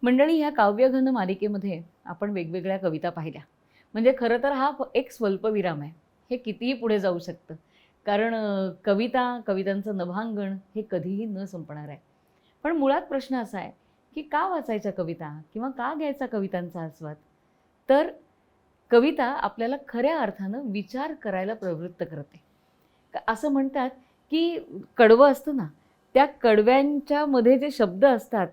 मंडळी, ह्या काव्यघन मालिकेमध्ये आपण वेगवेगळ्या कविता पाहिल्या. म्हणजे खरं तर हा एक स्वल्पविराम आहे. हे कितीही पुढे जाऊ शकतं. कारण कवितांचं नभांगण हे कधीही न संपणार आहे. पण मुळात प्रश्न असा आहे की का वाचायच्या कविता किंवा का घ्यायचा कवितांचा आस्वाद? तर कविता आपल्याला खऱ्या अर्थानं विचार करायला प्रवृत्त करते. असं म्हणतात की कडवं असतं ना, त्या कडव्यांच्या मध्ये जे शब्द असतात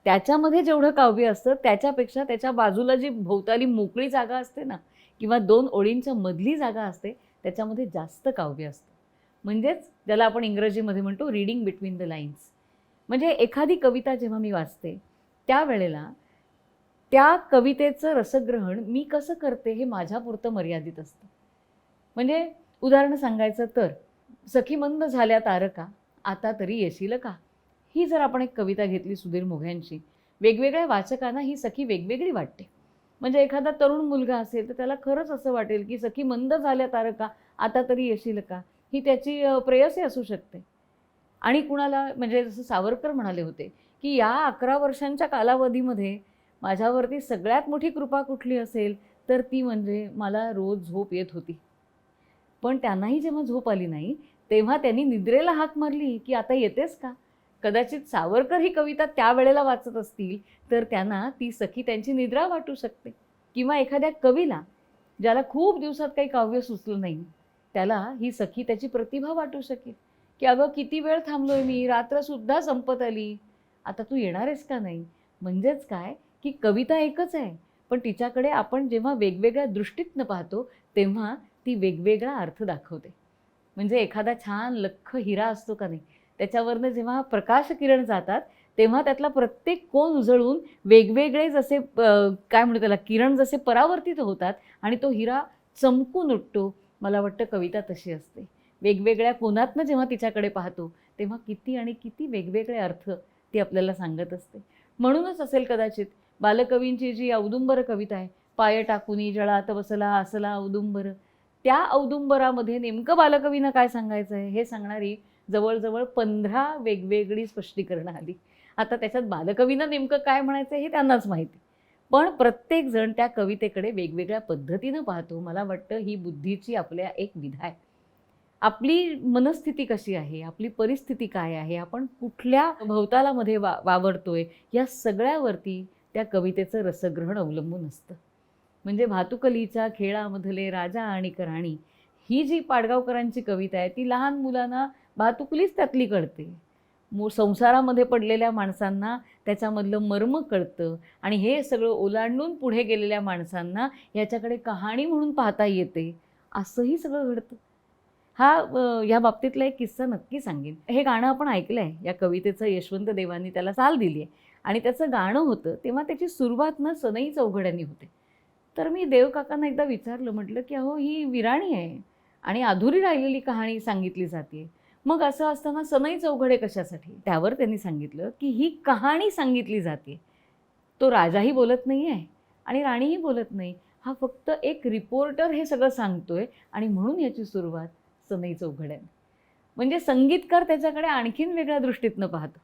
त्याच्यामध्ये जेवढं काव्य असतं त्याच्यापेक्षा त्याच्या बाजूला जी भोवताली मोकळी जागा असते ना, किंवा दोन ओळींच्या मधली जागा असते, त्याच्यामध्ये जास्त काव्य असतं. म्हणजेच ज्याला आपण इंग्रजीमध्ये म्हणतो रीडिंग बिटवीन द लाईन्स. म्हणजे एखादी कविता जेव्हा मी वाचते त्यावेळेला त्या कवितेचं रसग्रहण मी कसं करते हे माझ्यापुरतं मर्यादित असतं. म्हणजे उदाहरण सांगायचं तर, सखी मंद झाल्या तारका आता तरी येशील का, ही जर आपण एक कविता घेतली सुधीर मोघ्यांची, वेगवेगळ्या वाचकांना ही सखी वेगवेगळी वाटते. म्हणजे एखादा तरुण मुलगा असेल तर त्याला खरंच असं वाटेल की सखी मंद झाल्या तारका आता तरी येशील का ही त्याची प्रेयसी असू शकते. आणि कुणाला, म्हणजे जसं सावरकर म्हणाले होते की या 11 वर्षांच्या कालावधीमध्ये माझ्यावरती सगळ्यात मोठी कृपा कुठली असेल तर ती म्हणजे मला रोज झोप येत होती. पण त्यांनाही जेव्हा झोप आली नाही तेव्हा त्यांनी निद्रेला हाक मारली की आता येतेस का. कदाचित सावरकर ही कविता त्यावेळेला वाचत असतील तर त्यांना ती सखी त्यांची निद्रा वाटू शकते. किंवा एखाद्या कवीला, ज्याला खूप दिवसात काही काव्य सुचलं नाही, त्याला ही सखी त्याची प्रतिभा वाटू शकेल की अगं किती वेळ थांबलोय मी, रात्रसुद्धा संपत आली, आता तू येणार आहेस का नाही. म्हणजेच काय की कविता एकच आहे, पण तिच्याकडे आपण जेव्हा वेगवेगळ्या दृष्टीतनं पाहतो तेव्हा ती वेगवेगळा अर्थ दाखवते. म्हणजे एखादा छान लख्ख हिरा असतो का नाही, त्याच्यावरनं जेव्हा प्रकाश किरण जातात तेव्हा त्यातला प्रत्येक कोन उजळून वेगवेगळे जसे काय म्हणतो त्याला, किरण जसे परावर्तित होतात आणि तो हिरा चमकून उठतो. मला वाटतं कविता तशी असते. वेगवेगळ्या कोनातनं जेव्हा तिच्याकडे पाहतो तेव्हा किती आणि किती वेगवेगळे अर्थ ती आपल्याला सांगत असते. म्हणूनच असेल कदाचित बालकवींची जी औदुंबर कविता आहे, पाय टाकुनी जळात बसला असला औदुंबर, त्या औदुंबरामध्ये नेमकं बालकवीनं काय सांगायचं आहे हे सांगणारी जवळजवळ 15 वेगवेगळी स्पष्टीकरणं आली. आता त्याच्यात बालकवीनं नेमकं काय म्हणायचं हे त्यांनाच माहिती. पण प्रत्येकजण त्या कवितेकडे वेगवेगळ्या पद्धतीनं पाहतो. मला वाटतं ही बुद्धीची आपल्या एक विधा आहे. आपली मनस्थिती कशी आहे, आपली परिस्थिती काय आहे, आपण कुठल्या भवतालामध्ये वावरतोय, या सगळ्यावरती त्या कवितेचं रसग्रहण अवलंबून असतं. म्हणजे भातुकलीच्या खेळामधले राजा आणि राणी ही जी पाडगावकरांची कविता आहे ती लहान मुलांना भातुकलीच त्यातली कळते. संसारामध्ये पडलेल्या माणसांना त्याच्यामधलं मर्म कळतं आणि हे सगळं ओलांडून पुढे गेलेल्या माणसांना याच्याकडे कहाणी म्हणून पाहता येते. असंही सगळं घडतं. या बाबतीतला एक किस्सा नक्की सांगेन. हे गाणं आपण ऐकलं आहे, या कवितेचं यशवंत देवांनी त्याला चाल दिली आहे आणि त्याचं गाणं होतं तेव्हा त्याची सुरुवात ना सनई चौघड्यांनी होते. तर मी देवकाकांना एकदा विचारलं, म्हटलं की अहो ही विराणी आहे आणि अधुरी राहिलेली कहाणी सांगितली जाते, मग असं असताना सनई चौघडे कशासाठी. त्यावर त्यांनी सांगितलं की ही कहाणी सांगितली जाते, तो राजाही बोलत नाही आहे आणि राणीही बोलत नाही, हा फक्त एक रिपोर्टर हे सगळं सांगतोय आणि म्हणून याची सुरुवात सनई चौघड्याने. म्हणजे संगीतकार त्याच्याकडे आणखीन वेगळ्या दृष्टीतनं पाहतो.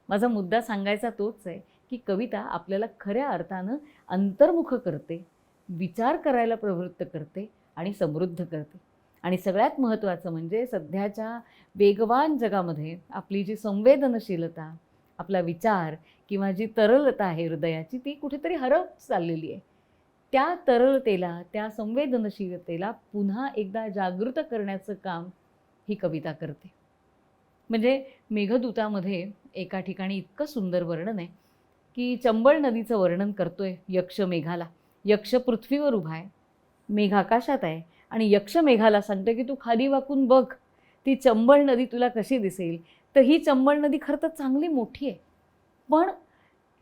माझा मुद्दा सांगायचा तोच आहे की कविता आपल्याला खऱ्या अर्थानं अंतर्मुख करते, विचार करायला प्रवृत्त करते आणि समृद्ध करते. आणि सगळ्यात महत्त्वाचं म्हणजे सध्याच्या वेगवान जगामध्ये आपली जी संवेदनशीलता, आपला विचार किंवा जी तरलता आहे हृदयाची, ती कुठेतरी हरप चाललेली आहे. त्या तरलतेला, त्या संवेदनशीलतेला पुन्हा एकदा जागृत करण्याचं काम ही कविता करते. म्हणजे मेघदूतामध्ये एका ठिकाणी इतकं सुंदर वर्णन आहे की चंबळ नदीचं वर्णन करतोय यक्ष मेघाला. यक्ष पृथ्वीवर उभा आहे, मेघ आकाशात आहे आणि यक्ष मेघाला सांगतोय की तू खाली वाकून बघ, ती चंबळ नदी तुला कशी दिसेल. तर ही चंबळ नदी खरं तर चांगली मोठी आहे, पण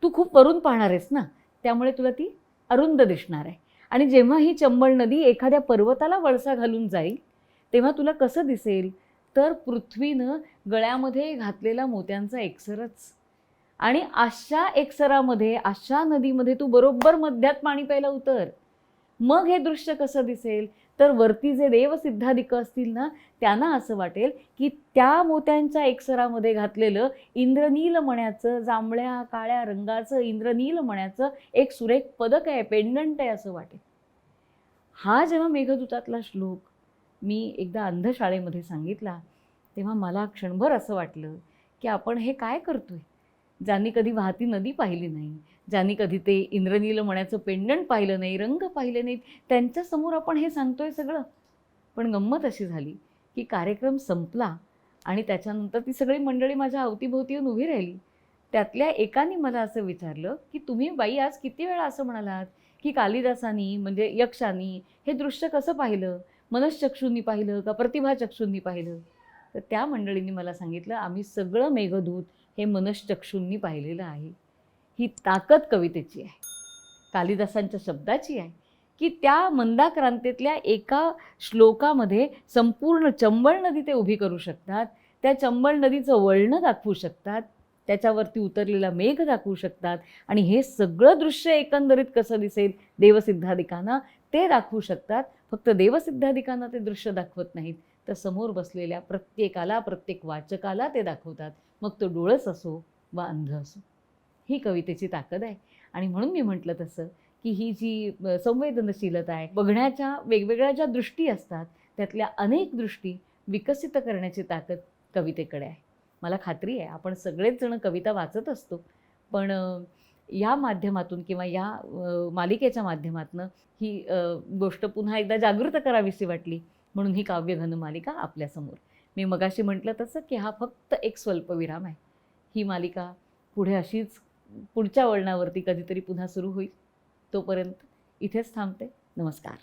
तू खूप वरून पाहणार आहेस ना, त्यामुळे तुला ती अरुंद दिसणार आहे. आणि जेव्हा ही चंबळ नदी एखाद्या पर्वताला वळसा घालून जाईल तेव्हा तुला कसं दिसेल, तर पृथ्वीनं गळ्यामध्ये घातलेला मोत्यांचा एकसरच. आणि अशा एकसरामध्ये, अशा नदीमध्ये तू बरोबर मध्यात पाणी प्यायला उतर. मग हे दृश्य कसं दिसेल, तर वरती जे देवसिद्धादिक असतील ना, त्यांना असं वाटेल की त्या मोत्यांच्या एकसरामध्ये घातलेलं इंद्रनील मण्याचं, जांभळ्या काळ्या रंगाचं इंद्रनील मण्याचं एक सुरेख पदक आहे, पेंडंट आहे असं वाटेल. हा जेव्हा मेघदूतातला श्लोक मी एकदा अंधशाळेमध्ये सांगितला, तेव्हा मला क्षणभर असं वाटलं की आपण हे काय करतोय. ज्यांनी कधी वाहती नदी पाहिली नाही, ज्यांनी कधी ते इंद्रनील मण्याचं पेंडंट पाहिलं नाही, रंग पाहिले नाहीत, त्यांच्यासमोर आपण हे सांगतोय सगळं. पण गंमत अशी झाली की कार्यक्रम संपला आणि त्याच्यानंतर ती सगळी मंडळी माझ्या अवतीभोवती येऊन उभी राहिली. त्यातल्या एकाने मला असं विचारलं की तुम्ही बाई आज किती वेळा असं म्हणालात की कालिदासानी म्हणजे यक्षानी हे दृश्य कसं पाहिलं, मनश्चक्षूंनी पाहिलं का प्रतिभाचक्षूंनी पाहिलं. तर त्या मंडळींनी मला सांगितलं आम्ही सगळं मेघदूत हे मनश्चक्षूंनी पाहिलेलं आहे. ही ताकद कवितेची आहे, कालिदासांच्या शब्दाची आहे की त्या मंदाक्रांतीतल्या एका श्लोकामध्ये संपूर्ण चंबळ नदी ते उभी करू शकतात, त्या चंबळ नदीचं वळणं दाखवू शकतात, त्याच्यावरती उतरलेला मेघ दाखवू शकतात आणि हे सगळं दृश्य एकंदरीत कसं दिसेल देवसिद्धादिकांना ते दाखवू शकतात. फक्त देवसिद्धादिकांना ते दृश्य दाखवत नाहीत, तर समोर बसलेल्या प्रत्येकाला, प्रत्येक वाचकाला ते दाखवतात, मग तो डोळस असो वा अंध असो. ही कवितेची ताकद आहे. आणि म्हणून मी म्हटलं तसं की ही जी संवेदनशीलता आहे, बघण्याच्या वेगवेगळ्या ज्या दृष्टी असतात त्यातल्या अनेक दृष्टी विकसित करण्याची ताकद कवितेकडे आहे. मला खात्री आहे आपण सगळेच जण कविता वाचत असतो, पण या माध्यमातून किंवा या मालिकेच्या माध्यमातून ही गोष्ट पुन्हा एकदा जागृत करावीशी वाटली, म्हणून ही काव्यघन मालिका आपल्यासमोर. मी मगाशी म्हटलं तसं की हा फक्त एक स्वल्पविराम आहे. ही मालिका पुढे अशीच पुढच्या वळणावरती कधीतरी पुन्हा सुरू होईल. तोपर्यंत इथेच थांबते. नमस्कार.